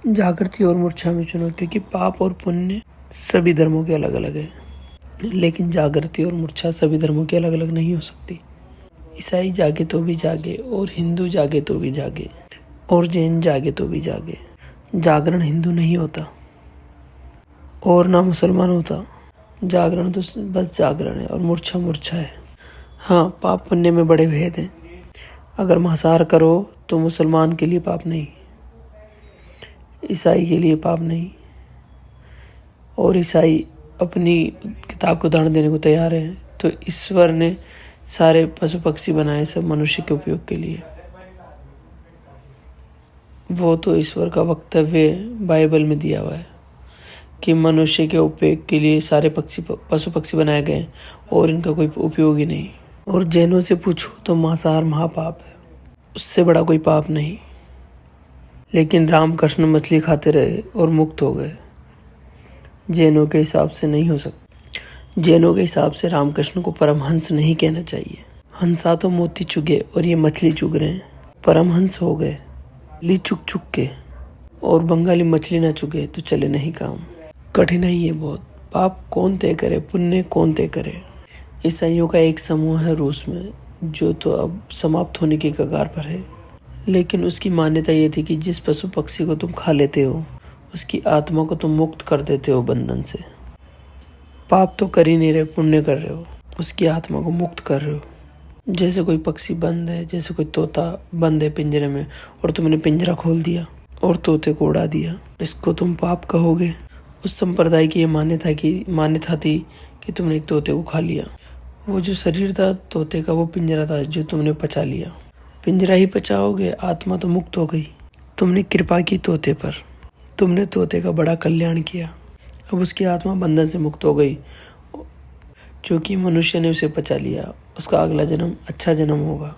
जागृति और मूर्छा में चुनो, क्योंकि पाप और पुण्य सभी धर्मों के अलग अलग है, लेकिन जागृति और मूर्छा सभी धर्मों के अलग अलग नहीं हो सकती। ईसाई जागे तो भी जागे, और हिंदू जागे तो भी जागे, और जैन जागे तो भी जागे। जागरण हिंदू नहीं होता और ना मुसलमान होता। जागरण तो बस जागरण है और मूर्छा मूर्छा है। हाँ, पाप पुण्य में बड़े भेद हैं। अगर मांसाहार करो तो मुसलमान के लिए पाप नहीं, ईसाई के लिए पाप नहीं। और ईसाई अपनी किताब को दान देने को तैयार है। तो ईश्वर ने सारे पशु पक्षी बनाए सब मनुष्य के उपयोग के लिए। वो तो ईश्वर का वक्तव्य बाइबल में दिया हुआ है कि मनुष्य के उपयोग के लिए सारे पशु पक्षी बनाए गए और इनका कोई उपयोग ही नहीं। और जैनों से पूछो तो मांसाहार महापाप है, उससे बड़ा कोई पाप नहीं। लेकिन रामकृष्ण मछली खाते रहे और मुक्त हो गए। जैनों के हिसाब से नहीं हो सकता। जैनों के हिसाब से रामकृष्ण को परमहंस नहीं कहना चाहिए। हंसा तो मोती चुगे और ये मछली चुग रहे हैं, परमहंस हो गए। ली चुग चुग के और बंगाली मछली ना चुगे तो चले नहीं काम। कठिनाई है बहुत। पाप कौन तय करे, पुण्य कौन तय करे। ईसाइयों का एक समूह है रूस में, जो तो अब समाप्त होने की कगार पर है। लेकिन उसकी मान्यता ये थी कि जिस पशु पक्षी को तुम खा लेते हो उसकी आत्मा को तुम मुक्त कर देते हो बंधन से। पाप तो कर ही नहीं रहे, पुण्य कर रहे हो, उसकी आत्मा को मुक्त कर रहे हो। जैसे कोई पक्षी बंद है, जैसे कोई तोता बंद है पिंजरे में और तुमने पिंजरा खोल दिया और तोते को उड़ा दिया, इसको तुम पाप कहोगे। उस संप्रदाय की ये मान्यता थी कि तुमने एक तोते को खा लिया। वो जो शरीर था तोते का, वो पिंजरा था जो तुमने पचा लिया। पिंजरा ही पचाओगे, आत्मा तो मुक्त हो गई। तुमने कृपा की तोते पर, तुमने तोते का बड़ा कल्याण किया। अब उसकी आत्मा बंधन से मुक्त हो गई, क्योंकि मनुष्य ने उसे पचा लिया। उसका अगला जन्म अच्छा जन्म होगा।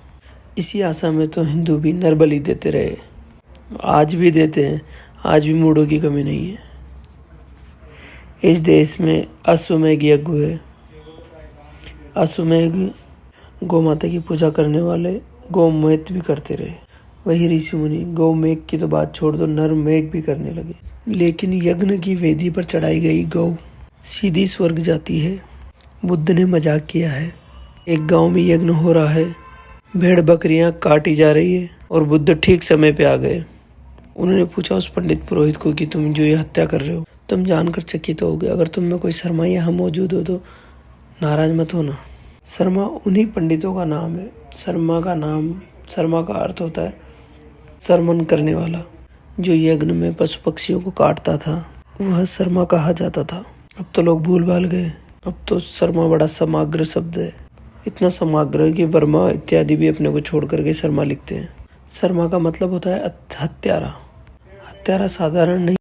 इसी आशा में तो हिंदू भी नरबलि देते रहे, आज भी देते हैं। आज भी मूढ़ों की कमी नहीं है। इस देश में अश्वमेध यज्ञ हुए। अश्वमेध गौ माता की पूजा करने वाले गौमेध भी करते रहे। वही ऋषि मुनि गौमेध की तो बात छोड़ दो, नरमेध भी करने लगे। लेकिन यज्ञ की वेदी पर चढ़ाई गई गौ सीधी स्वर्ग जाती है। बुद्ध ने मजाक किया है। एक गांव में यज्ञ हो रहा है, भेड़ बकरियां काटी जा रही है और बुद्ध ठीक समय पे आ गए। उन्होंने पूछा उस पंडित पुरोहित को कि तुम जो ये हत्या कर रहे हो, तुम जानकर चकित होगे। अगर तुम में कोई शर्मा यहाँ मौजूद हो तो नाराज मत होना। शर्मा उन्हीं पंडितों का नाम है। शर्मा का अर्थ होता है शर्मन करने वाला। जो यज्ञ में पशु पक्षियों को काटता था वह शर्मा कहा जाता था। अब तो लोग भूल भाल गए। अब तो शर्मा बड़ा समग्र शब्द है, इतना समग्र कि वर्मा इत्यादि भी अपने को छोड़ करके शर्मा लिखते हैं। शर्मा का मतलब होता है हत्यारा। हत्यारा साधारण नहीं।